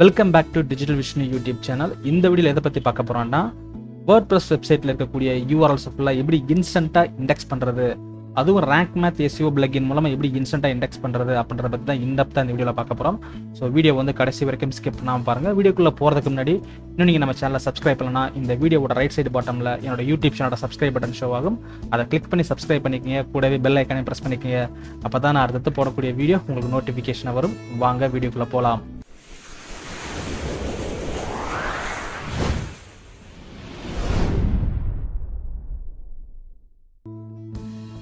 Welcome back to digital vision YouTube channel. இந்த வீடியோவில் எதை பற்றி பார்க்க போகிறோம்னா, வேர்ட்பிரஸ் வெப்சைட்டில் இருக்கக்கூடிய யூஆர்எல்ஸ் ஃபுல்லாக எப்படி இன்ஸ்டண்ட்டாக இண்டெக்ஸ் பண்ணுறது, அதுவும் Rankmath SEO பிளகின் மூலமாக எப்படி இன்ஸ்டண்ட்டாக இண்டெக்ஸ் பண்ணுறது அப்படின்றத பற்றி தான் இந்த வீடியோவில் பார்க்க போகிறோம். ஸோ வீடியோ வந்து கடைசி வரைக்கும் ஸ்கிப் பண்ணாமல் பாருங்கள். வீடியோக்குள்ளே போகிறதுக்கு முன்னாடி இன்னும் நீங்கள் நம்ம சேனலை சப்ஸ்கிரைப் பண்ணலன்னா இந்த வீடியோவோட ரைட் சைடு பாட்டமில் என்னோட யூடியூப் சேனலோட சப்ஸ்கிரைப் பட்டன் ஷோ ஆகும். அதை கிளிக் பண்ணி சப்ஸ்கிரைப் பண்ணிக்கங்க. கூடவே பெல் ஐக்கானே ப்ரெஸ் பண்ணிக்கங்க. அப்போ தான் நான் அடுத்து போடக்கூடிய வீடியோ உங்களுக்கு நோட்டிஃபிகேஷன் வரும். வாங்க வீடியோக்குள்ளே போகலாம்.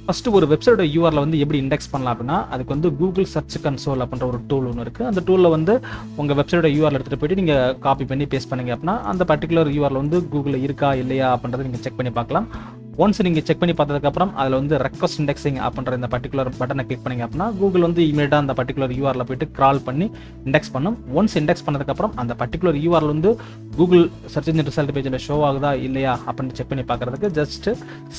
ஃபஸ்ட்டு ஒரு வெப்சைட்டோட யூஆரில் வந்து எப்படி இண்டெக்ஸ் பண்ணலாம் அப்படின்னா, அதுக்கு வந்து கூகுள் சர்ச் கன்சோல் அப்படின்ற ஒரு டூல் ஒன்று இருக்குது. அந்த டூலில் வந்து உங்கள் வெப்சைட்டோட யூஆரில் எடுத்துகிட்டு போய்ட்டு நீங்கள் காப்பி பண்ணி பேஸ்ட் பண்ணிங்க அப்படின்னா அந்த பர்டிகுலர் யூஆரில் வந்து கூகுளில் இருக்கா இல்லையா அப்படின்றத நீங்கள் செக் பண்ணி பார்க்கலாம். ஒன்ஸ் நீங்கள் செக் பண்ணி பார்த்ததுக்கப்புறம் அதில் வந்து ரெக்வஸ்ட் இண்டெக்ஸிங் அப்படின்ற இந்த பர்டிகுலர் பட்டனை கிளிக் பண்ணிங்க அப்படின்னா கூகுள் வந்து இமீடியட்டாக அந்த பர்டிகுலர் யூஆரில் போய்ட்டு கிரால் பண்ணி இண்டெக்ஸ் பண்ணும். ஒன்ஸ் இண்டெக்ஸ் பண்ணதுக்கப்புறம் அந்த பர்டிகுலர் யூஆரில் வந்து கூகுள் சர்ச் இன்ஜின் ரிசல்ட் பேஜில் ஷோ ஆகுதா இல்லையா அப்படின்னு செக் பண்ணி பார்க்குறதுக்கு ஜஸ்ட்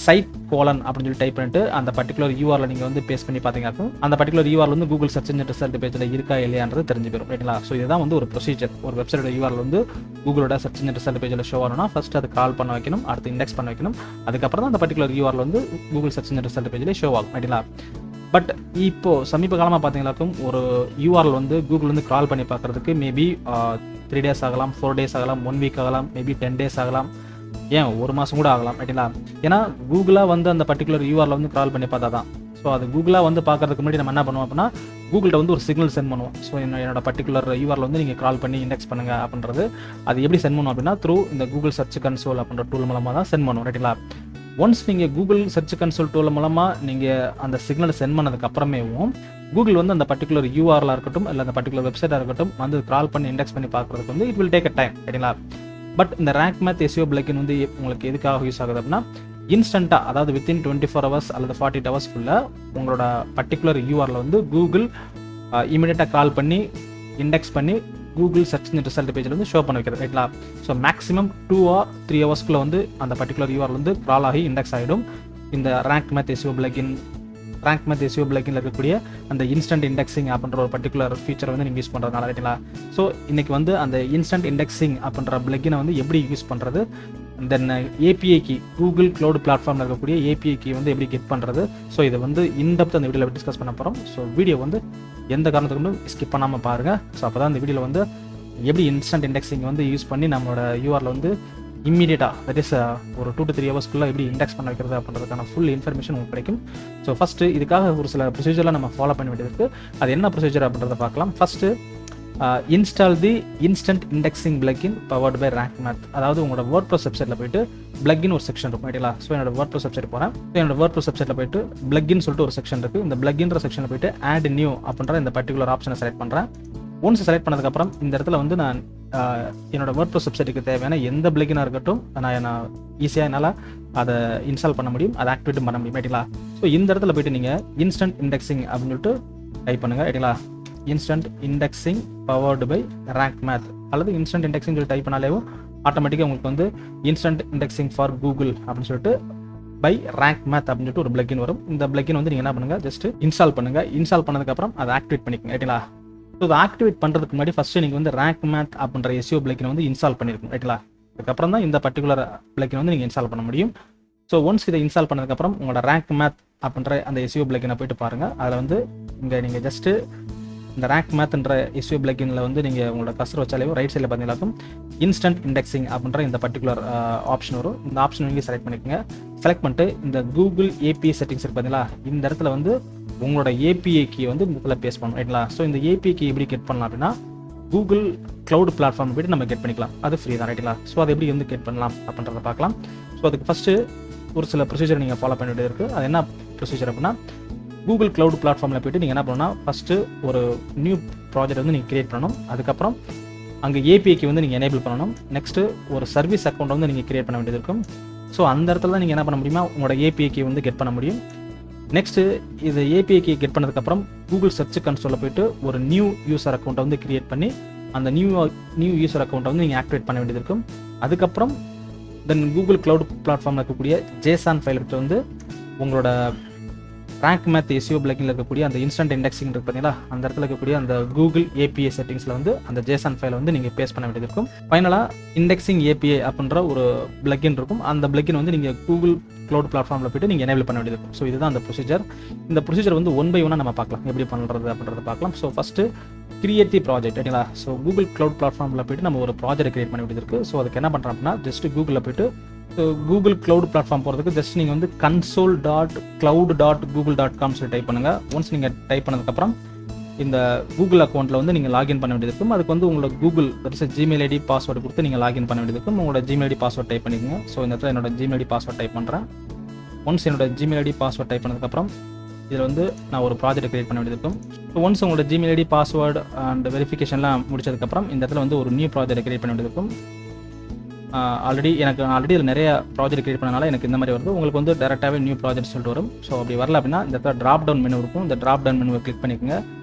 சைட் கோலன் அப்படின்னு சொல்லி டைப் பண்ணிட்டு அந்த பர்டிகுலர் யூஆரில் நீங்கள் வந்து பேஸ்ட் பண்ணி பார்த்தீங்கன்னா அந்த பர்டிகுலர் யூஆரில் வந்து கூகுள் சர்ச் இன்ஜின் ரிசல்ட் பேஜில் இருக்கா இல்லையான்றது தெரிஞ்சு போயிடும். ரைட்டுங்களா? ஸோ இதுதான் வந்து ஒரு ப்ரொசீஜர். ஒரு வெப்சைட்டோட யூஆரில் வந்து கூகுளோட சர்ச் இன்ஜின் ரிசல்ட் பேஜில் ஷோ ஆகணும்னா ஃபர்ஸ்ட் அது கால் பண்ண வைக்கணும், அடுத்து இண்டெக்ஸ் பண்ண வைக்கணும், அதுக்கப்புறம் தான் அந்த பர்டிகுலர் யூஆரில் வந்து கூகுள் சர்ச் இன்ஜின் ரிசல்ட் பேஜில் ஷோ ஆகும். ரைட்டுங்களா? பட் இப்போ சமீப காலமாக பார்த்தீங்கன்னாக்கும் ஒரு யூஆர்எல் வந்து கூகுள் வந்து கால் பண்ணி பார்க்குறதுக்கு மேபி 3 days ஆகலாம், 4 days ஆகலாம், 1 week ஆகலாம், மேபி 10 days ஆகலாம், ஏன் 1 மாதம் கூட ஆகலாம். ரைட்டுங்களா? ஏன்னா கூகுளாக வந்து அந்த பர்டிகுலர் யூஆரில் வந்து கால் பண்ணி பார்த்தா தான். ஸோ அது கூகுளாக வந்து பார்க்கறதுக்கு முன்னாடி நம்ம என்ன பண்ணுவோம் அப்படின்னா கூகுள்கிட்ட வந்து ஒரு சிக்னல் சென்ட் பண்ணுவோம். ஸோ என்னோட பர்டிகுலர் யூஆரில் வந்து நீங்கள் கால் பண்ணி இண்டெக்ஸ் பண்ணுங்க அப்படின்றது. அது எப்படி சென்ட் பண்ணுவோம் அப்படின்னா த்ரூ இந்த கூகுள் சர்ச் கன்சோல் அப்படின்ற டூல் மூலமாக தான் சென்ட் பண்ணுவோம். ரைட்டுங்களா? ஒன்ஸ் நீங்கள் கூகுள் சர்ச் கன்சோல் டூல் மூலமாக நீங்கள் அந்த சிக்னலை சென்ட் பண்ணதுக்கு அப்புறமேவும் கூகுள் வந்து அந்த பர்டிகுலர் யூஆர்லாக இருக்கட்டும் இல்லை அந்த பர்டிகுலர் வெப்சைட்டாக இருக்கட்டும் வந்து கால் பண்ணி இண்டெக்ஸ் பண்ணி பார்க்குறதுக்கு வந்து it will take a time. சரிங்களா? பட் இந்த Rankmath SEO பிளகின் வந்து உங்களுக்கு எதுக்காக யூஸ் ஆகுது அப்படின்னா இன்ஸ்டண்ட்டாக, அதாவது வித்தின் 24 hours அல்லது 48 hours உங்களோட பர்டிகுலர் யூஆரில் வந்து கூகுள் இமீடியட்டாக கால் பண்ணி இண்டெக்ஸ் பண்ணி கூகுள் சர்ச் இன்ஜின் ரிசல்ட் பேஜில் வந்து ஷோ பண்ண வைக்கிறது. ரைட்லா? ஸோ மேக்ஸிமம் 2 or 3 hours வந்து அந்த பர்டிகுலர் யூஆரில் வந்து க்ரால் ஆகி இண்டெக்ஸ் ஆகிடும். இந்த Rankmath SEO பிளகின்ல இருக்கக்கூடிய அந்த இன்ஸ்டன்ட் இண்டெக்ஸிங் அப்படின்ற ஒரு பர்டிகுலர் ஃபீச்சர் வந்து நீங்கள் யூஸ் பண்ணுறதுனால. ரைட்டுங்களா? ஸோ இன்றைக்கி வந்து அந்த இன்ஸ்டன்ட் இண்டெக்ஸிங் அப்படின்ற பிளகினை வந்து எப்படி யூஸ் பண்ணுறது, தென் ஏபிஐ கீ கூகுள் க்ளவுட் பிளாட்ஃபார்மில் இருக்கக்கூடிய ஏபிஐ கீ வந்து எப்படி கெட் பண்ணுறது. ஸோ இதை வந்து இன்டெப்த் அந்த வீடியோவில் டிஸ்கஸ் பண்ண போகிறோம். ஸோ வீடியோ வந்து எந்த காரணத்துக்கு ஸ்கிப் பண்ணாமல் பாருங்கள். ஸோ அப்போ தான் இந்த வீடியோவில் வந்து எப்படி இன்ஸ்டன்ட் இண்டெக்ஸிங் வந்து யூஸ் பண்ணி நம்மளோட யூஆரில் வந்து இம்மீடியட்டாக தட் இஸ் ஒரு 2 to 3 hours எப்படி இண்டெக்ஸ் பண்ண வைக்கிறது அப்படின்றதுக்கான ஃபுல் இன்ஃபர்மேஷன் உங்களுக்கு கிடைக்கும். ஸோ ஃபஸ்ட்டு இதுக்காக ஒரு சில ப்ரொசீஜர்லாம் நம்ம ஃபாலோ பண்ண வேண்டியது இருக்குது. அது என்ன ப்ரொசீஜர் அப்படின்றத பார்க்கலாம். First install the instant indexing plugin powered by Rankmath. அதாவது உங்களோட WordPress வெப்சைட்டில் போயிட்டு பிளகின் ஒரு செக்ஷன் இருக்கும். ரைட்டுங்களா? ஸோ என்னோட WordPress வெப்சைட் போகிறேன். ஸோ என்னோட WordPress வெப்சைட்டில் போயிட்டு பிளகின் சொல்லிட்டு ஒரு செக்ஷன் இருக்குது. இந்த பிளகின்ற செக்ஷனில் போயிட்டு ஆட் நியூ அப்படின்ற இந்த பர்டிகுலர் ஆப்ஷனை செலக்ட் பண்ணுறேன். ஒன்ஸ் செலக்ட் பண்ணதுக்கப்புறம் இந்த இடத்துல வந்து நான் என்னோட WordPress வெப்சைட்டுக்கு தேவையான எந்த பிளகினாக இருக்கட்டும் நான் ஈஸியாக என்னால் அதை இன்ஸ்டால் பண்ண முடியும், அதை ஆக்டிவேட்டும் பண்ண முடியும். ரைட்டுங்களா? ஸோ இந்த இடத்துல போய்ட்டு நீங்கள் இன்ஸ்டன்ட் இண்டெக்ஸிங் அப்படின்னு சொல்லிட்டு டைப் பண்ணுங்கள். ரைட்டுங்களா? Instant indexing powered by Rankmath அல்லது இன்ஸ்டன்ட் இண்டெக்ஸிங் சொல்லி டைப் பண்ணாலேவும் ஆட்டோமேட்டிக்காக உங்களுக்கு வந்து இன்ஸ்டன்ட் இண்டெக்ஸிங் ஃபார் கூகுள் அப்படின்னு சொல்லிட்டு பை Rankmath அப்படின்னு சொல்லிட்டு ஒரு பிளகின் வரும். இந்த பிளகின் வந்து நீங்கள் என்ன பண்ணுங்கள், ஜஸ்ட் இன்ஸ்டால் பண்ணுங்கள். இன்ஸ்டால் பண்ணதுக்கப்புறம் அதை ஆக்டிவேட் பண்ணிக்கோங்க. ரைட்டுங்களா? ஸோ அதை ஆக்டிவேட் பண்ணுறதுக்கு முன்னாடி ஃபஸ்ட்டு நீங்கள் வந்து Rankmath அப்படின்ற SEO பிளகினை வந்து இன்ஸ்டால் பண்ணியிருக்கணும். ரைட்டுங்களா? அதுக்கப்புறம் தான் இந்த பர்டிகுலர் பிளகினை வந்து நீங்கள் இன்ஸ்டால் பண்ண முடியும். ஸோ ஒன்ஸ் இதை இன்ஸ்டால் பண்ணதுக்கப்புறம் உங்களோட Rankmath அப்படின்ற அந்த SEO பிளகினை போய்ட்டு பாருங்கள். அதில் வந்து இங்கே நீங்கள் ஜஸ்ட்டு இந்த Rankmathன்ற SEO பிளகினில் வந்து நீங்கள் உங்களோட கர்சர் வச்சாலே ரைட் சைடில் பார்த்தீங்கன்னாக்கும் இன்ஸ்டன்ட் இண்டெக்ஸிங் அப்படின்ற இந்த பர்டிகுலர் ஆப்ஷன் வரும். இந்த ஆப்ஷன் நீங்கள் செலக்ட் பண்ணிக்கோங்க. செலக்ட் பண்ணிட்டு இந்த கூகுள் ஏபிஐ செட்டிங்ஸ் இருக்கு பார்த்தீங்களா, இந்த இடத்துல வந்து உங்களோட ஏபிஐ கீ வந்து இந்த இடத்துல பேஸ்ட் பண்ணணும். ரைட்டுங்களா? ஸோ இந்த ஏபிஐ கீ எப்படி கெட் பண்ணலாம் அப்படின்னா கூகுள் க்ளவுட் பிளாட்ஃபார்ம் போய்ட்டு நம்ம கெட் பண்ணிக்கலாம். அது ஃப்ரீ தான். ரைட்டுங்களா? ஸோ அதை எப்படி வந்து கெட் பண்ணலாம் அப்படின்றத பார்க்கலாம். ஸோ அதுக்கு ஃபஸ்ட்டு ஒரு சில ப்ரொசீஜர் நீங்கள் ஃபாலோ பண்ண வேண்டியது இருக்குது. அது என்ன ப்ரொசீஜர் அப்படின்னா கூகுள் க்ளவுட் பிளாட்ஃபார்மில் போய்ட்டு நீங்கள் என்ன பண்ணணும்னா ஃபஸ்ட்டு ஒரு நியூ ப்ராஜெக்ட் வந்து நீங்கள் கிரியேட் பண்ணணும். அதுக்கப்புறம் அங்கே ஏபிஐக்கு வந்து நீங்கள் எனேபிள் பண்ணணும். நெக்ஸ்ட்டு ஒரு சர்வீஸ் அக்கௌண்ட் வந்து நீங்கள் கிரியேட் பண்ண வேண்டியது இருக்கும். ஸோ அந்த இடத்துல தான் நீங்கள் என்ன பண்ண முடியுமா உங்களோட ஏபிஐக்கு வந்து கெட் பண்ண முடியும். நெக்ஸ்ட்டு இது ஏபிஐக்கு கெட் பண்ணதுக்கப்புறம் கூகுள் சர்ச் கன்சோலில் போய்ட்டு ஒரு நியூ யூசர் அக்கௌண்ட்டை வந்து கிரியேட் பண்ணி அந்த நியூ யூசர் அக்கௌண்ட்டை வந்து நீங்கள் ஆக்டிவேட் பண்ண வேண்டியது இருக்கும். அதுக்கப்புறம் தென் கூகுள் க்ளவுட் பிளாட்ஃபார்மில் இருக்கக்கூடிய JSON ஃபைல் வந்து உங்களோட Rankmath SEO பிளக்கில் இருக்கக்கூடிய அந்த இன்ஸ்டன்ட் இண்டெக்ஸிங் இருக்குது பார்த்தீங்களா, அந்த இடத்துல இருக்கக்கூடிய அந்த கூகுள் API செட்டிங்ஸில் வந்து அந்த JSON ஃபைலை வந்து நீங்கள் பேஸ்ட் பண்ண வேண்டியது இருக்கும். ஃபைனலாக இண்டெக்ஸிங் API அப்படின்ற ஒரு பிளக்கின் இருக்கும். அந்த பிளக்கின் வந்து நீங்கள் கூகுள் க்ளவுட் பிளாட்ஃபார்மில் போய்ட்டு நீங்கள் எனேபிள் பண்ண வேண்டியது இருக்கும். ஸோ இதுதான் அந்த ப்ரொசீஜர். இந்த ப்ரொசீஜர் வந்து ஒன் பை ஒன்னாக நம்ம பார்க்கலாம், எப்படி பண்ணுறது அப்படின்றத பார்க்கலாம். ஸோ ஃபஸ்ட்டு கிரியேட்டிவ் ப்ராஜெக்ட் ஓகேங்களா. ஸோ கூகுள் க்ளவுட் பிளாட்ஃபார்மில் போய்ட்டு நம்ம ஒரு ப்ராஜெக்ட் கிரியேட் பண்ண வேண்டியது இருக்குது. ஸோ அதுக்கு என்ன பண்ணுறோம் அப்படின்னா, ஜஸ்ட் கூகுளில் போய்ட்டு கூகுள் க்ளவுட் பிளாட்ஃபார்ம் போகிறதுக்கு ஜஸ்ட் நீங்கள் வந்து console.cloud.google.com சொல்லி டைப் பண்ணுங்கள். ஒன்ஸ் நீங்கள் டைப் பண்ணதுக்கப்புறம் இந்த கூகுள் அக்கௌண்ட்டில் வந்து நீங்கள் லாகின் பண்ண வேண்டியது இருக்கும். அதுக்கு வந்து உங்களோட கூகுள் ஜிமெயில் ஐடி பாஸ்வேர்டு கொடுத்து நீங்கள் லாகின் பண்ண வேண்டியது இருக்கும். உங்களோட ஜிமெயில் ஐடி பாஸ்வேர்ட் டைப் பண்ணிக்கோங்க. ஸோ இந்த இடத்துல என்னோட ஜிமெயில் ஐடி பாஸ்வேர்ட் டைப் பண்ணுறேன். ஒன்ஸ் என்னோட ஜிமெயில் ஐடி பாஸ்வேர்ட் டைப் பண்ணதுக்கப்புறம் இதில் வந்து நான் ஒரு ப்ராஜெக்ட் கிரியேட் பண்ண வேண்டியது இருக்கும். ஸோ ஒன்ஸ் உங்களோட ஜிமெயில் ஐடி பாஸ்வேர்டு அண்ட் வெரிஃபிகேஷன்லாம் முடிச்சதுக்கப்புறம் இந்த இடத்துல வந்து ஒரு நியூ ப்ராஜெக்ட் கிரியேட் பண்ண வேண்டியது இருக்கும். ஆல்ரெடி இதில் நிறைய ப்ராஜெக்ட் கிரியேட் பண்ணனால எனக்கு இந்த மாதிரி வருது. உங்களுக்கு வந்து டேரெக்டாகவே நியூ ப்ராஜெக்ட் சொல்லிட்டு வரும். ஸோ அப்படி வரல அப்படின்னா இந்த இடத்துல ட்ராப் டவுன் மெனு இருக்கும். இந்த ட்ராப் டவுன் மெனுவை கிளிக் பண்ணிக்கோங்க.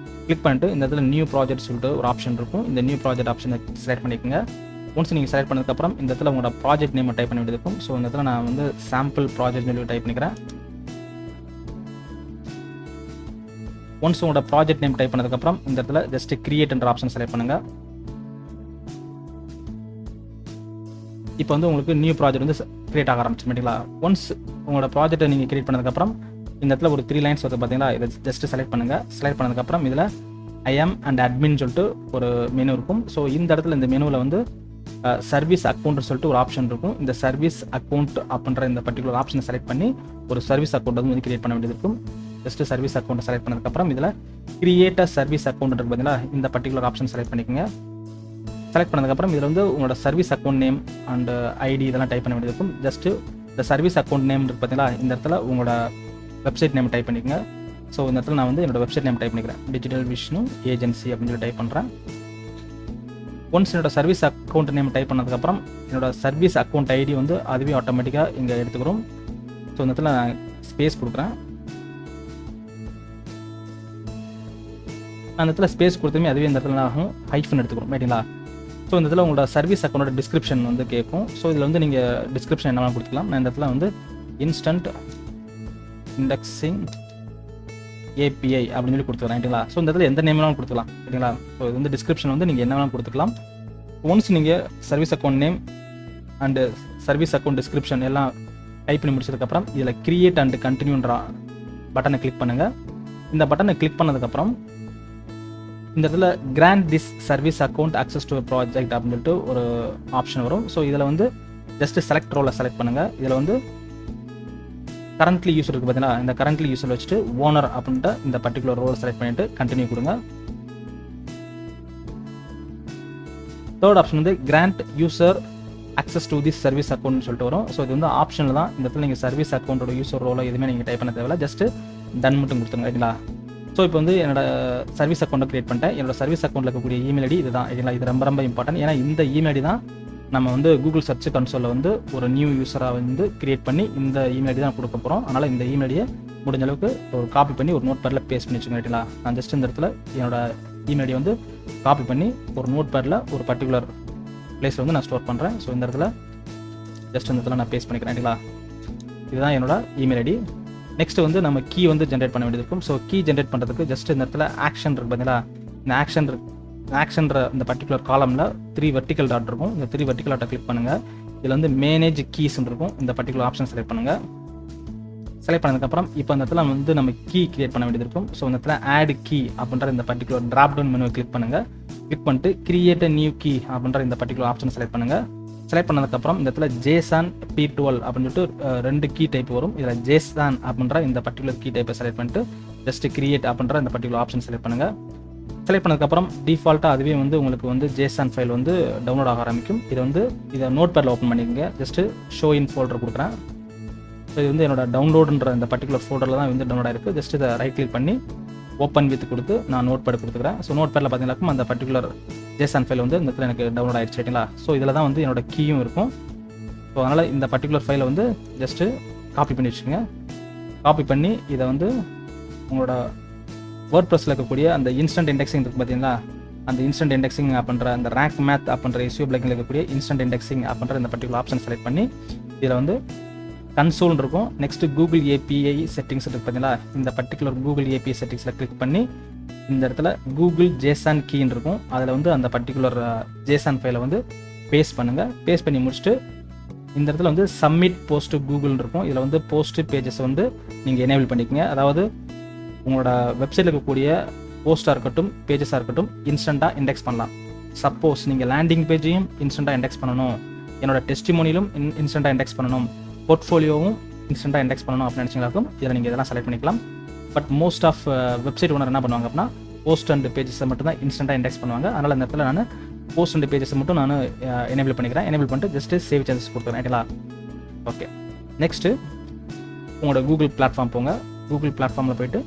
கிளிக் பண்ணிட்டு இந்த இடத்துல நியூ ப்ராஜெக்ட் சொல்லிட்டு ஒரு ஆப்ஷன் இருக்கும். இந்த நியூ ப்ராஜெக்ட் ஆப்ஷனை செலக்ட் பண்ணிக்கோங்க. ஒன்ஸ் நீங்கள் செலக்ட் பண்ணதுக்கப்புறம் இந்த இடத்துல உங்களோட ப்ராஜெக்ட் நேமை டைப் பண்ண வேண்டியது இருக்கும். ஸோ இந்த இடத்துல நான் வந்து சாம்பிள் ப்ராஜெக்ட் சொல்லி டைப் பண்ணிக்கிறேன். ஒன்ஸ் உங்களோட ப்ராஜெக்ட் நேம் டைப் பண்ணதுக்கப்புறம் இந்த இடத்துல ஜஸ்ட் கிரியேட்ன்ற ஆப்ஷன் செலக்ட் பண்ணுங்கள். இப்போ வந்து உங்களுக்கு நியூ ப்ராஜெக்ட் வந்து கிரியேட் ஆக ஆரம்பிச்சுட்டீங்களா. ஒன்ஸ் உங்களோட ப்ராஜெக்ட்டை நீங்கள் கிரியேட் பண்ணதுக்கப்புறம் இந்த இடத்துல ஒரு 3 லைன்ஸ் வருது பார்த்தீங்களா, இதை ஜஸ்ட் செலக்ட் பண்ணுங்கள். செலக்ட் பண்ணதுக்கப்புறம் இதில் ஐஎம் அண்ட் அட்மின் சொல்லிட்டு ஒரு மெனு இருக்கும். ஸோ இந்த இடத்துல இந்த மெனுவில் வந்து சர்வீஸ் அக்கௌண்ட் சொல்லிட்டு ஒரு ஆப்ஷன் இருக்கும். இந்த சர்வீஸ் அக்கௌண்ட் அப்படின்ற இந்த பர்டிகுலர் ஆப்ஷனை செலக்ட் பண்ணி ஒரு சர்வீஸ் அக்கௌண்ட் வந்து கிரியேட் பண்ண வேண்டியது இருக்கும். ஜஸ்ட் சர்வீஸ் அக்கௌண்ட் செலக்ட் பண்ணதுக்கப்புறம் இதில் கிரியேட் அ சர்வீஸ் அக்கௌண்ட் இருக்கு பார்த்தீங்களா, இந்த பர்டிகுலர் ஆப்ஷன் செலக்ட் பண்ணிக்கோங்க. செலக்ட் பண்ணதுக்கப்புறம் இதில் வந்து உங்களோட service account name and ID இதெல்லாம் டைப் பண்ண வேண்டியது இருக்கும். ஜஸ்ட்டு இந்த சர்வீஸ் அக்கௌண்ட் நேம் இருக்குது பார்த்தீங்களா, இந்த இடத்துல உங்களோட வெப்சைட் நேம் டைப் பண்ணிக்கோங்க. ஸோ இந்த இடத்துல நான் வந்து என்னோட வெப்சைட் நேம் டைப் பண்ணிக்கிறேன், டிஜிட்டல் விஷ்ணு ஏஜென்சி அப்படின்னு சொல்லி டைப் பண்ணுறேன். ஒன்ஸ் என்னோட சர்வீஸ் அக்கௌண்ட் நேம் டைப் பண்ணதுக்கப்புறம் என்னோட சர்வீஸ் அக்கௌண்ட் ஐடி வந்து அதுவே ஆட்டோமேட்டிக்காக இங்கே எடுத்துக்கிறோம். ஸோ இந்த இடத்துல நான் ஸ்பேஸ் கொடுக்குறேன். அந்த இடத்துல ஸ்பேஸ் கொடுத்துமே அதுவே இந்த இடத்துல ஆகும் ஹைஃபன் எடுத்துக்கிறோம் ரைட்டுங்களா. ஸோ இந்த இடத்துல உங்களோட சர்வீஸ் அக்கௌண்டோட டிஸ்கிரிப்ஷன் வந்து கேட்கும். ஸோ இதில் வந்து நீங்கள் டிஸ்கிரிப்ஷன் என்ன வேணாலும் கொடுத்துக்கலாம். நான் இந்த இடத்துல வந்து இன்ஸ்டன்ட் இண்டெக்ஸிங் API அப்படின்னு சொல்லி கொடுத்துக்கலாம் ரைட்டுங்களா. ஸோ இந்த இடத்துல எந்த நேம் வேணாலும் கொடுத்துக்கலாம் ரைட்டுங்களா. ஸோ இது வந்து டிஸ்கிரிப்ஷன் வந்து நீங்கள் என்ன வேணாலும் கொடுத்துக்கலாம். ஒன்ஸ் நீங்கள் service account name and service account description எல்லாம் டைப் பண்ணி முடிச்சதுக்கப்புறம் இதில் கிரியேட் அண்ட் கண்டினியூன்ற பட்டனை கிளிக் பண்ணுங்கள். இந்த பட்டனை கிளிக் பண்ணதுக்கப்புறம் இந்த இடத்துல grant this service account access to project அப்படின்னு சொல்லிட்டு ஒரு ஆப்ஷன் வரும். ஸோ இதில் வந்து ஜஸ்ட் செலக்ட் ரோலை செலக்ட் பண்ணுங்கள். இதில் வந்து கரண்ட்லி யூஸர் இருக்குது பார்த்தீங்கன்னா, இந்த கரண்ட்லி யூஸர் வச்சுட்டு ஓனர் அப்படின்ட்டு இந்த பர்டிகுலர் ரோல் செலக்ட் பண்ணிட்டு கண்டினியூ கொடுங்க. தேர்ட் ஆப்ஷன் வந்து grant user access to this service account சொல்லிட்டு வரும். ஸோ இது வந்து ஆப்ஷனில் தான். இந்த இடத்துல நீங்கள் சர்வீஸ் அக்கௌண்ட்டோட யூசர் ரோலை எதுவுமே நீங்கள் டைப் பண்ண தேவையில்ல, ஜஸ்ட் டன் மட்டும் கொடுத்துருங்க ரைட்டுங்களா. ஸோ இப்போ வந்து என்னோட சர்வீஸ் அக்கௌண்ட்டை கிரியேட் பண்ணிட்டேன். என்னோட சர்வீஸ் அக்கௌண்ட்டில் இருக்கக்கூடிய இமெயில் ஐடி இதுதான் ரைட்டுங்களா. இது ரொம்ப ரொம்ப இம்பார்ட்டன்ட். ஏன்னா இந்த இமெயில் ஐடி தான் நம்ம வந்து கூகுள் சர்ச் கன்சோலில் வந்து ஒரு நியூ யூஸராக வந்து கிரியேட் பண்ணி இந்த இமெயில் ஐடி தான் கொடுக்க போகிறோம். அதனால் இந்த இமெயில் ஐடியை முடிஞ்ச அளவுக்கு ஒரு காப்பி பண்ணி ஒரு நோட் பேடில் பேஸ்ட் பண்ணி வச்சுக்கோங்க ரைட்டுங்களா. நான் ஜஸ்ட் இந்த இடத்துல என்னோட இமெயில் ஐடி வந்து காப்பி பண்ணி ஒரு நோட் பேடில் ஒரு பர்டிகுலர் பிளேஸில் வந்து நான் ஸ்டோர் பண்ணுறேன். ஸோ இந்த இடத்துல ஜஸ்ட் இந்த இடத்துல நான் பேஸ்ட் பண்ணிக்கிறேன் ரைட்டுங்களா. இதுதான் என்னோட இமெயில் ஐடி. நெக்ஸ்ட் வந்து நம்ம கீ வந்து ஜென்ரேட் பண்ண வேண்டியது இருக்கும். ஸோ கீ ஜென்ரேட் பண்ணுறதுக்கு ஜஸ்ட் இந்த இடத்துல ஆக்ஷன் இருக்குது பார்த்தீங்களா, இந்த ஆக்ஷன்ற இந்த பர்டிகுலர் காலமில் 3 வெர்டிக்கல் டாட் இருக்கும். இந்த 3 வெர்டிக்கல் டாட்டை கிளிக் பண்ணுங்கள். இதில் வந்து மேனேஜ் கீஸ்ன்னு இருக்கும். இந்த பர்டிகுலர் ஆப்ஷன் செலக்ட் பண்ணுங்கள். செலக்ட் பண்ணதுக்கப்புறம் இப்போ இந்த இடத்துல வந்து நம்ம கீ கிரியேட் பண்ண வேண்டியது இருக்கும். ஸோ இந்த இடத்துல ஆட் கீ அப்படின்ற இந்த பர்டிகுலர் ட்ராப் டவுன் மெனுவை கிளிக் பண்ணுங்கள். கிளிக் பண்ணிட்டு கிரியேட் நியூ கீ அப்படின்ற இந்த பர்டிகுலர் ஆப்ஷன் செலக்ட் பண்ணுங்கள். செலக்ட் பண்ணதுக்கப்புறம் இந்த இடத்துல JSON P12 அப்படின்னு சொல்லிட்டு 2 கீ டைப் வரும். இதில் JSON அப்படின்ற இந்த பர்டிகுலர் கீ டைப்பை செலக்ட் பண்ணிட்டு ஜஸ்ட் கிரியேட் அப்படின்ற இந்த பர்டிகுலர் ஆப்ஷன் செலக்ட் பண்ணுங்கள். செலக்ட் பண்ணதுக்கப்புறம் டிஃபால்ட்டாக அதுவே வந்து உங்களுக்கு வந்து JSON ஃபைல் வந்து டவுன்லோட் ஆக ஆரம்பிக்கும். இதை நோட் பேடில் ஓப்பன் பண்ணிக்கோங்க. ஜஸ்ட்டு ஷோ இன் ஃபோல்டர் கொடுக்குறேன். ஸோ இது வந்து என்னோட டவுன்லோடுன்ற இந்த பர்டிகுலர் ஃபோல்டரில் தான் வந்து டவுன்லோட் ஆகிருக்கு. ஜஸ்ட் இதை ரைட் கிளிக் பண்ணி ஓப்பன் வித் கொடுத்து நான் நோட் பேட் கொடுத்துக்கிறேன். ஸோ நோட் பேடில் பார்த்தீங்கன்னா அந்த பர்டிகுலர் JSON ஃபைல் வந்து இந்த இடத்துல எனக்கு டவுன்லோட் ஆகிடுச்சு ரைட்டுங்களா. ஸோ இதில் தான் வந்து என்னோட கீயும் இருக்கும். ஸோ அதனால் இந்த பர்டிகுலர் ஃபைலை வந்து ஜஸ்ட்டு காப்பி பண்ணி வச்சுக்கோங்க. காப்பி பண்ணி இதை வந்து உங்களோட WordPressல இருக்கக்கூடிய அந்த இன்ஸ்டன்ட் இண்டெக்ஸிங் இருக்குது பார்த்தீங்களா, அந்த இன்ஸ்டன்ட் இண்டெக்ஸிங் அப்படின்ற அந்த Rankmath அப்படின்ற SEO பிளக்கில் இருக்கக்கூடிய இன்ஸ்டன்ட் இண்டெக்ஸிங் அப்படின்ற இந்த பர்டிகுலர் ஆப்ஷன் செலக்ட் பண்ணி இதில் வந்து கன்சோல் இருக்கும். நெக்ஸ்ட்டு கூகுள் ஏபிஐ செட்டிங்ஸ் இருக்குது பார்த்தீங்களா, இந்த பர்டிகுலர் கூகுள் ஏபிஐ செட்டிங்ஸில் கிளிக் பண்ணி இந்த இடத்துல கூகுள் ஜேசான் கீன்னு இருக்கும். அதில் வந்து அந்த பர்டிகுலர் ஜேசான் ஃபைலை வந்து பேஸ்ட் பண்ணுங்கள். பேஸ்ட் பண்ணி முடிச்சுட்டு இந்த இடத்துல வந்து சப்மிட் போஸ்ட்டு கூகுள்னு இருக்கும். இதில் வந்து போஸ்ட் பேஜஸ் வந்து நீங்கள் எனேபிள் பண்ணிக்கோங்க. அதாவது உங்களோட வெப்சைட்டில் இருக்கக்கூடிய போஸ்ட்டாக இருக்கட்டும், பேஜஸாக இருக்கட்டும், இன்ஸ்டண்ட்டாக இண்டெக்ஸ் பண்ணலாம். சப்போஸ் நீங்கள் லேண்டிங் பேஜையும் இன்ஸ்டண்ட்டாக இண்டெக்ஸ் பண்ணணும், என்னோட டெஸ்டிமோனியிலும் இன்ஸ்டண்ட்டாக இண்டெக்ஸ் பண்ணணும், போர்ட்ஃபோலியோவும் இன்ஸ்டண்ட்டாக இண்டெக்ஸ் பண்ணணும் அப்படின்னு நினச்சிங்களாக்கும் இதில் நீங்கள் இதெல்லாம் செலக்ட் பண்ணிக்கலாம். But most of website owner என்ன பண்ணுவாங்க அப்படின்னா போஸ்ட் அண்ட் பேஜஸை மட்டும் தான் இன்ஸ்டண்ட்டாக இண்டெக்ஸ் பண்ணுவாங்க. அதனால் இந்த இடத்துல நான் போஸ்ட் அண்ட் பேஜஸை மட்டும் நான் எனேபிள் பண்ணிக்கிறேன். எனேபிள் பண்ணிட்டு ஜஸ்ட்டு சேவ் சேஞ்சஸ் கொடுத்துறேன். ரைட்டுங்களா? ஓகே. நெக்ஸ்ட்டு உங்களோட கூகுள் பிளாட்ஃபார்ம் போங்க. கூகுள் பிளாட்ஃபார்மில் போய்ட்டு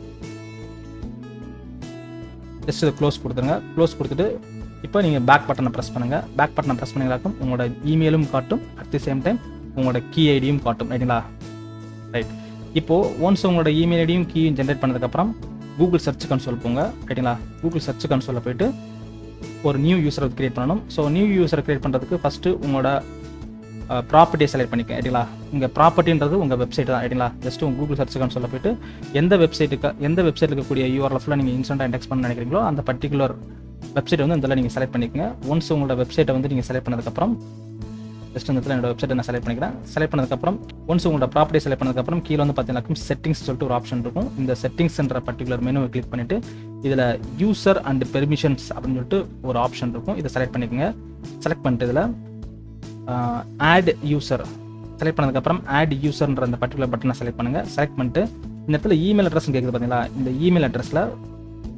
ஜஸ்ட் இதை க்ளோஸ் கொடுத்துருங்க. க்ளோஸ் கொடுத்துட்டு இப்போ நீங்கள் பேக் பட்டனை ப்ரெஸ் பண்ணுங்கள். பேக் பட்டனை ப்ரெஸ் பண்ணிங்களாக்கும் உங்களோட இமெயிலும் காட்டும், அட் தி சேம் டைம் உங்களோட கீ ஐடியும் காட்டும். ரைட்டுங்களா? ரைட். இப்போது ஒன்ஸ் உங்களோட இமெயில் ஐடியும் கீயும் ஜென்ரேட் பண்ணதுக்கப்புறம் கூகுள் சர்ச் கன்சோல் போங்க. ரைட்டுங்களா? கூகுள் சர்ச் கன்சோலில் போய்ட்டு ஒரு நியூ யூஸரை கிரியேட் பண்ணணும். ஸோ நியூ யூஸரை கிரியேட் பண்ணுறதுக்கு ஃபஸ்ட்டு உங்களோட ப்ராப்பர்ட்டியை செலக்ட் பண்ணிக்க. ரைட்டுங்களா? உங்கள் ப்ராப்பர்ட்டின்றது உங்கள் வெப்சைட் தான். ரைட்டுங்களா? ஜஸ்ட் உங்கள் கூகுள் சர்ச் கன்சோலில் போய்ட்டு எந்த வெப்சைட்டில் இருக்கக்கூடிய யூஆர்எல் ஃபுல்லாக நீங்கள் இன்ஸ்டண்ட்டாக இண்டெக்ஸ் பண்ண நினைக்கிறீங்களோ அந்த பர்டிகுலர் வெப்சைட் வந்து இதில் நீங்கள் செலக்ட் பண்ணிக்கோங்க. ஒன்ஸ் உங்களோட வெப்சைட்டை வந்து நீங்கள் செலக்ட் பண்ணதுக்கப்புறம் ஜஸ்ட் இந்த இடத்துல என்னோட வெப்சைட்டை நான் செலக்ட் பண்ணிக்கிறேன். செலக்ட் பண்ணதுக்கப்புறம் ஒன்ஸ் உங்களோட ப்ராப்பர்ட்டி செலக்ட் பண்ணதுக்கப்புறம் கீழே வந்து பார்த்தீங்கன்னா செட்டிங்ஸ் சொல்லிட்டு ஒரு ஆப்ஷன் இருக்கும். இந்த செட்டிங்ஸ்ன்ற பர்டிகுலர் மெனுவை கிளிக் பண்ணிவிட்டு இதில் யூசர் அண்ட் பெர்மிஷன்ஸ் அப்படின்னு சொல்லிட்டு ஒரு ஆப்ஷன் இருக்கும். இதை செலக்ட் பண்ணிக்கோங்க. செலக்ட் பண்ணிட்டு இதில் ஆட் யூசர் செலக்ட் பண்ணதுக்கப்புறம் ஆட் யூசர்ன்ற அந்த பர்டிகுலர் பட்டனை செலக்ட் பண்ணுங்கள். செலக்ட் பண்ணிட்டு இந்த இடத்துல இமெயில் அட்ரஸ் கேட்குது பார்த்தீங்களா, இந்த இமெயில் அட்ரஸில்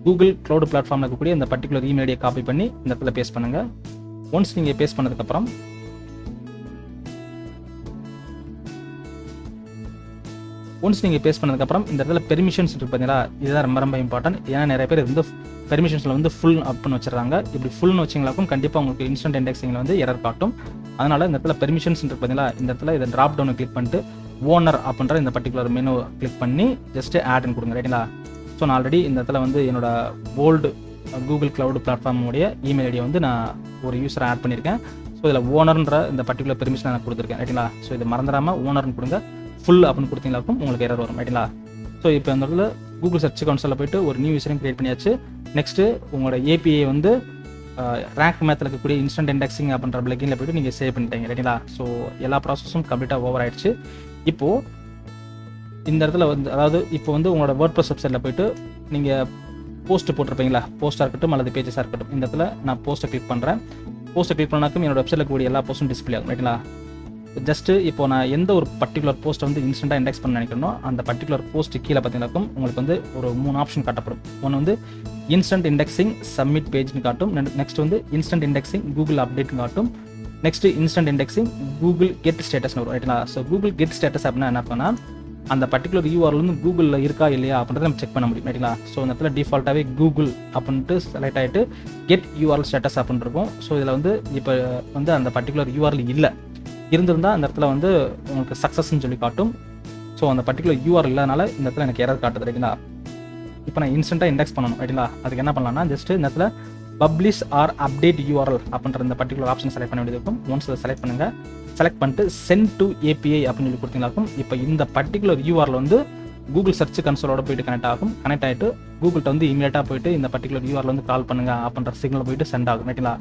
கூகுள் க்ளவுட் பிளாட்ஃபார்மில் இருக்கக்கூடிய இந்த பர்டிகுலர் இமெயில் ஐடியை காப்பி பண்ணி இந்த இடத்துல பேஸ்ட் பண்ணுங்கள். ஒன்ஸ் நீங்கள் பேஸ்ட் பண்ணதுக்கப்புறம் இந்த இடத்துல பெர்மிஷன்ஸ் இருக்குது பார்த்தீங்களா, இதுதான் ரொம்ப ரொம்ப இம்பார்ட்டன்ட். ஏன்னா நிறைய பேர் வந்து பெர்மிஷன்ஸில் வந்து ஃபுல் அப்னு வச்சுறாங்க. இப்படி ஃபுல்னு வச்சிங்களாக்கும் கண்டிப்பாக உங்களுக்கு இன்ஸ்டன்ட் இண்டெக்ஸிங்கில் வந்து எரர் காட்டும். அதனால் இந்த இடத்துல பெர்மிஷன்ஸ் இருக்குது பார்த்தீங்களா, இந்த இடத்துல இதை ட்ராப் டவுனை கிளிக் பண்ணிட்டு ஓனர் அப்படின்ற இந்த பர்டிகுலர் மெனு கிளிக் பண்ணி ஜஸ்ட்டு ஆட்னு கொடுங்க. ரைட்டுங்களா? ஸோ நான் ஆல்ரெடி இந்த இடத்துல வந்து என்னோட ஓல்டு கூகுள் க்ளவுட் பிளாட்ஃபார்முடைய இமெயில் ஐடியை வந்து நான் ஒரு யூஸரை ஆட் பண்ணியிருக்கேன். ஸோ இதில் ஓனர்ன்ற இந்த பர்டிகுலர் பெர்மிஷன் நான் கொடுத்துருக்கேன். ரைட்டுங்களா? ஸோ இதை மறந்துடாமல் ஓனர்னு கொடுங்க. ஃபுல் அப்படின்னு கொடுத்தீங்களாக்கும் உங்களுக்கு எரர் வரும். ரைட்டுங்களா? ஸோ இப்போ இந்த இடத்துல கூகுள் சர்ச் கன்சோலில் போய்ட்டு ஒரு நியூ யூஸரையும் கிரியேட் பண்ணியாச்சு. நெக்ஸ்ட்டு உங்களோட ஏபிஐ வந்து ரேங்க் மேத்தில் இருக்கக்கூடிய இன்ஸ்டன்ட் இண்டெக்ஸிங் அப்படின்ற பிளகின்ல போய்ட்டு நீங்கள் சேவ் பண்ணிட்டீங்க. ரைட்டுங்களா? ஸோ எல்லா ப்ராசஸும் கம்ப்ளீட்டாக ஓவர் ஆயிடுச்சு. இப்போது இந்த இடத்துல வந்து அதாவது இப்போ வந்து உங்களோட வேர்ட்பிரஸ் வெப்சைட்டில் போய்ட்டு நீங்கள் போஸ்ட்டு போட்டிருப்பீங்களா, போஸ்ட்டாக இருக்கட்டும் அல்லது பேஜஸாக இருக்கட்டும், இந்த இடத்துல நான் போஸ்ட்டை கிளிக் பண்ணுறேன். போஸ்ட்டை கிளிக் பண்ணாக்கும் என்னோட வெப்சைட்டில் இருக்கக்கூடிய எல்லா போஸ்ட்டும் டிஸ்பிளே ஆகும். ரைட்டுங்களா? ஜஸ்ட்டு இப்போ நான் எந்த ஒரு பர்டிகுலர் போஸ்ட்டை வந்து இன்ஸ்டண்ட்டாக இண்டெக்ஸ் பண்ண நினைக்கிறேனோ அந்த பர்டிகுலர் போஸ்ட்டு கீழே பார்த்தீங்கன்னாக்கும் உங்களுக்கு வந்து ஒரு 3 ஆப்ஷன் காட்டப்படும். ஒன்று வந்து இன்ஸ்டன்ட் இண்டெக்ஸிங் சப்மிட் பேஜ்னு காட்டும். நெக்ஸ்ட் வந்து இன்ஸ்டன்ட் இண்டெக்ஸிங் கூகுள் அப்டேட்னு காட்டும். Next instant indexing Google get ஸ்டேட்டஸ்னு வரும். ரைட்டுங்களா? ஸோ கூகுள் கெட் ஸ்டேட்டஸ் அப்படின்னா என்ன பண்ணால் அந்த பர்டிகுலர் யூஆர்எல் வந்து கூகுளில் இருக்கா இல்லையா அப்படின்றத நம்ம செக் பண்ண முடியும். ரைட்டுங்களா? ஸோ இந்த இடத்துல டிஃபால்ட்டாகவே கூகுள் அப்படின்ட்டு செலக்ட் ஆகிட்டு கெட் யூஆர்எல் ஸ்டேட்டஸ் அப்படின்னு இருக்கும். ஸோ இதில் வந்து இப்போ வந்து அந்த பர்டிகுலர் யூஆர்எல் இல்லை, இருந்திருந்தால் அந்த இடத்துல வந்து உங்களுக்கு சக்ஸஸ்ன்னு சொல்லி காட்டும். ஸோ அந்த பர்டிகுலர் யூஆர்எல் இல்லாதனால இந்த இடத்துல எனக்கு எரர் காட்டுது. ரைட்டுங்களா? இப்போ நான் இன்ஸ்டண்ட்டாக இண்டெக்ஸ் பண்ணணும். ரைட்டுங்களா? அதுக்கு என்ன பண்ணலாம்னா ஜஸ்ட்டு இந்த இடத்துல பப்ளிஷ் ஆர் அப்டேட் யூஆர்எல் அப்படின்ற இந்த பர்டிகுலர் ஆப்ஷன் செலக்ட் பண்ண வேண்டியது இருக்கும். ஒன்ஸ் அதை செலக்ட் பண்ணுங்கள். செலக்ட் பண்ணிட்டு சென்ட் டு ஏபிஐ அப்படின்னு சொல்லி கொடுத்தீங்களாக்கும் இப்போ இந்த பர்டிகுலர் யூஆர்எல் வந்து கூகுள் சர்ச் கன்சோலோட போய்ட்டு கனெக்ட் ஆகும். கனெக்ட் ஆகிட்டு கூகுள்கிட்ட வந்து இமீடியட்டாக போய்ட்டு இந்த பர்டிகுலர் யூஆர்எல் வந்து கால் பண்ணுங்க அப்படின்ற சிக்னல் போய்ட்டு சென்ட் ஆகும். ரைட்டுங்களா?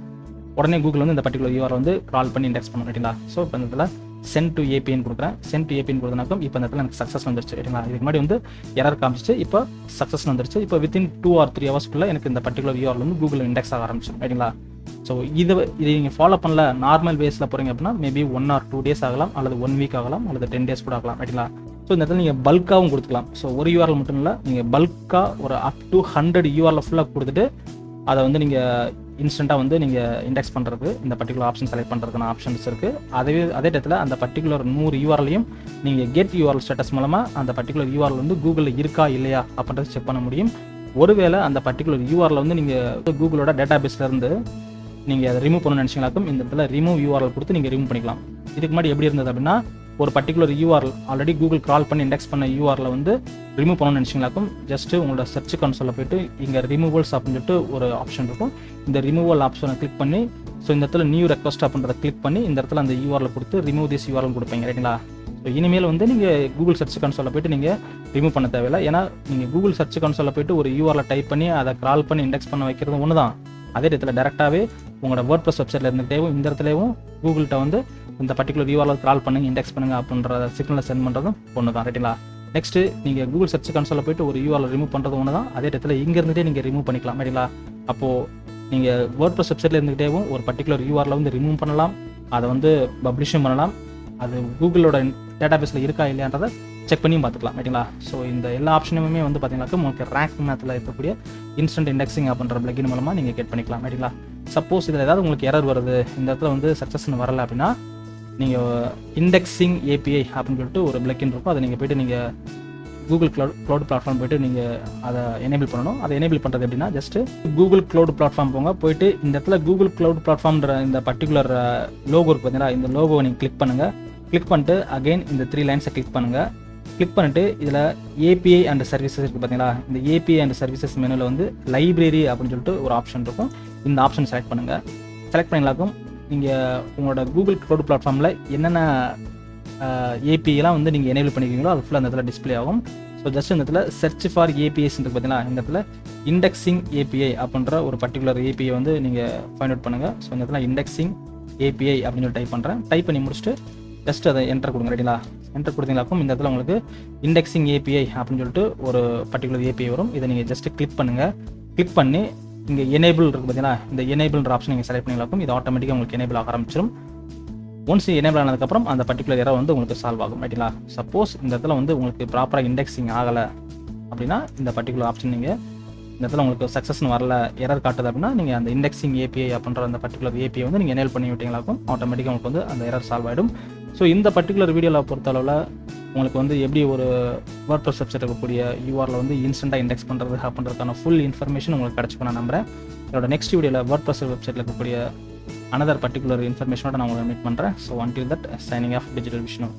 உடனே கூகுள் வந்து இந்த பர்டிகுலர் யூஆர்எல் வந்து கால் பண்ணி இண்டெக்ஸ் பண்ணும். ரைட்டுங்களா? ஸோ இப்போ இந்த இடத்துல சென்ட் டு ஏபிஐன்னு கொடுக்குறேன். சென்ட் டு ஏபிஐன்னு கொடுத்தனாக்கும் இப்போ இந்த இடத்துல எனக்கு சக்ஸஸ் வந்துருச்சு. ரைட்டுங்களா? இதுக்கு முன்னாடி வந்து எரர் காமிச்சிச்சு, இப்போ சக்ஸஸ் வந்துருச்சு. இப்போ வித்தின் 2 or 3 hours எனக்கு இந்த பர்டிகுலர் யூஆர்எல் வந்து கூகுள் இண்டெக்ஸ் ஆக ஆரம்பிச்சிடும். ரைட்டுங்களா? ஸோ இதை நீங்கள் ஃபாலோ பண்ணல, நார்மல் வேஸில் போகிறீங்க அப்படின்னா மேபி 1 or 2 days ஆகலாம், அல்லது 1 week ஆகலாம், அல்லது 10 days கூட ஆகலாம். ரைட்டுங்களா? ஸோ இந்த இடத்துல நீங்கள் பல்காகவும் கொடுத்துக்கலாம். ஸோ ஒரு யூஆர்எல் மட்டும் இல்லை, நீங்கள் பல்காக ஒரு அப் டு 100 யூஆர்எல் ஃபுல்லாக கொடுத்துட்டு அதை வந்து நீங்கள் இன்ஸ்டண்ட்டாக வந்து நீங்கள் இண்டெக்ஸ் பண்ணுறதுக்கு இந்த பர்டிகுலர் ஆப்ஷன் செலக்ட் பண்ணுறதுக்கான ஆப்ஷன்ஸ் இருக்குது. அதே இடத்துல அந்த பர்டிகுலர் 100 யூஆர்எல்லையும் நீங்கள் கெட் யூஆர்எல் ஸ்டேட்டஸ் மூலமாக அந்த பர்டிகுலர் யூஆர்எல் வந்து கூகுளில் இருக்கா இல்லையா அப்படின்றத செக் பண்ண முடியும். ஒருவேளை அந்த பர்டிகுலர் யூஆர்எல் வந்து நீங்கள் கூகுளோட டேட்டா பேஸ்லேருந்து நீங்கள் அதை ரிமூவ் பண்ணணும்னு நினச்சிங்களாக்கும் இந்த இடத்துல ரிமூவ் யூஆர்எல் கொடுத்து நீங்கள் ரிமூவ் பண்ணிக்கலாம். இதுக்கு முன்னாடி எப்படி இருந்தது அப்படின்னா ஒரு particular URL already Google crawl பண்ணி இண்டெக்ஸ் பண்ண யூஆர்எல் வந்து ரிமூவ் பண்ணணும்னு நினச்சிங்களாக்கும் ஜஸ்ட்டு உங்களோட சர்ச் கன்சோலில் போய்ட்டு இங்கே ரிமூவல்ஸ் அப்படின்னு சொல்லிட்டு ஒரு ஆப்ஷன் இருக்கும். இந்த ரிமூவல் ஆப்ஷனை கிளிக் பண்ணி ஸோ இந்த இடத்துல நியூ ரெக்வஸ்ட் அப்படின்றத கிளிக் பண்ணி இந்த இடத்துல அந்த யூஆர்எல் கொடுத்து ரிமூவ் திஸ் யூஆர்எல் கொடுப்பீங்க. ரைட்டுங்களா? ஸோ இனிமேல் வந்து நீங்கள் கூகுள் சர்ச் கன்சோலில் போய்ட்டு நீங்கள் ரிமூவ் பண்ண தேவையில்லை. ஏன்னா நீங்கள் கூகுள் சர்ச் கன்சோலில் போய்ட்டு ஒரு URL டைப் பண்ணி அதை கிரால் பண்ணி இண்டெக்ஸ் பண்ண வைக்கிறது ஒன்று தான். அதே இடத்துல டேரெக்டாகவே உங்களோட WordPress வெப்சைட்டில் இருந்துகிட்டேவும் இந்த இடத்துலையும் கூகுள்கிட்ட வந்து இந்த பர்டிகுலர் URL கிரால் பண்ணுங்க, இண்டெக்ஸ் பண்ணுங்க அப்படின்ற சிக்னலை சென்ட் பண்ணுறதும் ஒன்று தான். ரைட்டுங்களா? நெக்ஸ்ட்டு நீங்கள் கூகுள் சர்ச் கன்சோலில் போய்ட்டு ஒரு URL ரிமூவ் பண்ணுறது ஒன்று தான். அதே இடத்துல இங்கேருந்துட்டே நீங்கள் ரிமூவ் பண்ணிக்கலாம். ரைட்டுங்களா? அப்போது நீங்கள் WordPress வெப்சைட்டில் இருந்துகிட்டேவும் ஒரு பர்டிகுலர் URL வந்து ரிமூவ் பண்ணலாம், அதை வந்து பப்ளிஷும் பண்ணலாம், அது கூகுளோட டேட்டாபேஸில் இருக்கா இல்லையான்றதை செக் பண்ணியும் பார்த்துக்கலாம். ரைட்டுங்களா? ஸோ இந்த எல்லா ஆப்ஷனுமே வந்து பார்த்தீங்கன்னாக்கா உங்களுக்கு Rankmathல இருக்கக்கூடிய இன்ஸ்டன்ட் இண்டெக்ஸிங் அப்படின்ற பிளகின் மூலமாக நீங்கள் கெட் பண்ணிக்கலாம். ரைட்டுங்களா? சப்போஸ் இதில் ஏதாவது உங்களுக்கு எரர் வருது, இந்த இடத்துல வந்து சக்ஸஸ்ன்னு வரலை அப்படின்னா நீங்கள் இண்டெக்ஸிங் API அப்படின்னு சொல்லிட்டு ஒரு பிளகின் இருக்கும். அதை நீங்கள் போய்ட்டு நீங்கள் கூகுள் க்ளவுட் பிளாட்ஃபார்ம் போய்ட்டு நீங்கள் அதை எனேபிள் பண்ணணும். அதை எனேபிள் பண்ணுறது எப்படின்னா ஜஸ்ட்டு கூகுள் க்ளவுட் பிளாட்ஃபார்ம் போயிட்டு இந்த இடத்துல கூகுள் க்ளவுட் பிளாட்ஃபார்ம்ன்ற இந்த பர்டிகுலர் லோகோ இருக்குது பார்த்தீங்களா, இந்த லோகோவை நீங்கள் கிளிக் பண்ணுங்கள். கிளிக் பண்ணிட்டு அகெயின் இந்த 3 லைன்ஸை கிளிக் பண்ணுங்கள். கிளிக் பண்ணிட்டு இதில் API அண்ட் சர்வீசஸ் இருக்குது பார்த்தீங்களா, இந்த API அண்ட் சர்வீசஸ் மெனுவில் வந்து லைப்ரரி அப்படின்னு சொல்லிட்டு ஒரு ஆப்ஷன் இருக்கும். இந்த ஆப்ஷன் செலக்ட் பண்ணுங்கள். செலக்ட் பண்ணிங்களாக்கும் நீங்கள் உங்களோட கூகுள் க்ளவுட் பிளாட்ஃபார்மில் என்னென்ன APIலாம் வந்து நீங்கள் எனேபிள் பண்ணிக்கிறீங்களோ அது ஃபுல்லாக அந்த இடத்துல டிஸ்பிளே ஆகும். ஸோ ஜஸ்ட் இந்த இடத்துல சர்ச் ஃபார் APIஸ் இருக்குது பார்த்தீங்களா, இந்த இடத்துல இண்டெக்ஸிங் API அப்படின்ற ஒரு பர்டிகுலர் API வந்து நீங்கள் ஃபைண்ட் அவுட் பண்ணுங்கள். ஸோ இந்த இடத்துல இண்டெக்ஸிங் API அப்படின்னு சொல்லி டைப் பண்ணுறேன். டைப் பண்ணி முடிச்சுட்டு ஜஸ்ட் அதை என்டர் கொடுங்க. ரைட்டுங்களா? என்டர் கொடுத்தீங்களாக்கும் இந்த இடத்துல உங்களுக்கு இண்டெக்ஸிங் API அப்படின்னு சொல்லிட்டு ஒரு பர்டிகுலர் API வரும். இதை நீங்கள் ஜஸ்ட் கிளிக் பண்ணுங்கள். கிளிக் பண்ணி இங்கே எனேபிள் இருக்குது பார்த்தீங்களா, இந்த எனேபிள்ன்ற ஆப்ஷன் நீங்கள் செலக்ட் பண்ணிங்களாக்கும் இது ஆட்டோமேட்டிக்காக உங்களுக்கு எனேபிள் ஆக ஆரம்பிச்சிடும். ஒன்ஸ் எனேபிள் ஆனதுக்கப்புறம் அந்த பர்டிகுலர் எரர் வந்து உங்களுக்கு சால்வ் ஆகும். ரைட்டுங்களா? சப்போஸ் இந்த இடத்துல வந்து உங்களுக்கு ப்ராப்பராக இண்டெக்ஸிங் ஆகலை அப்படின்னா இந்த பர்டிகுலர் ஆப்ஷன் நீங்கள் இந்த இடத்துல உங்களுக்கு சக்ஸஸ்னு வரல, எரர் காட்டுது அப்படின்னா நீங்கள் அந்த இண்டெக்ஸிங் API அப்படின்ற அந்த பர்டிகுலர் API வந்து நீங்கள் எனேபிள் பண்ணி விட்டீங்களாக்கும் ஆட்டோமேட்டிக்காக உங்களுக்கு வந்து அந்த எரர் சால்வ் ஆகிடும். ஸோ இந்த பர்டிகுலர் வீடியோவில் பொறுத்தளவில் உங்களுக்கு வந்து எப்படி ஒரு WordPress வெப்சைட் இருக்கக்கூடிய URL வந்து இன்ஸ்டண்ட்டாக இண்டெக்ஸ் பண்ணுறது அப்படின்றதுக்கான ஃபுல் இன்ஃபர்மேஷன் உங்களுக்கு கிடச்சிக்கும் நான் நம்புகிறேன். என்னோட நெக்ஸ்ட் வீடியோவில் WordPress வெப்சைட்டில் இருக்கக்கூடிய another particular information நான் உங்களை மீட் பண்ணுறேன். So until that, signing off, Digital Vishnu.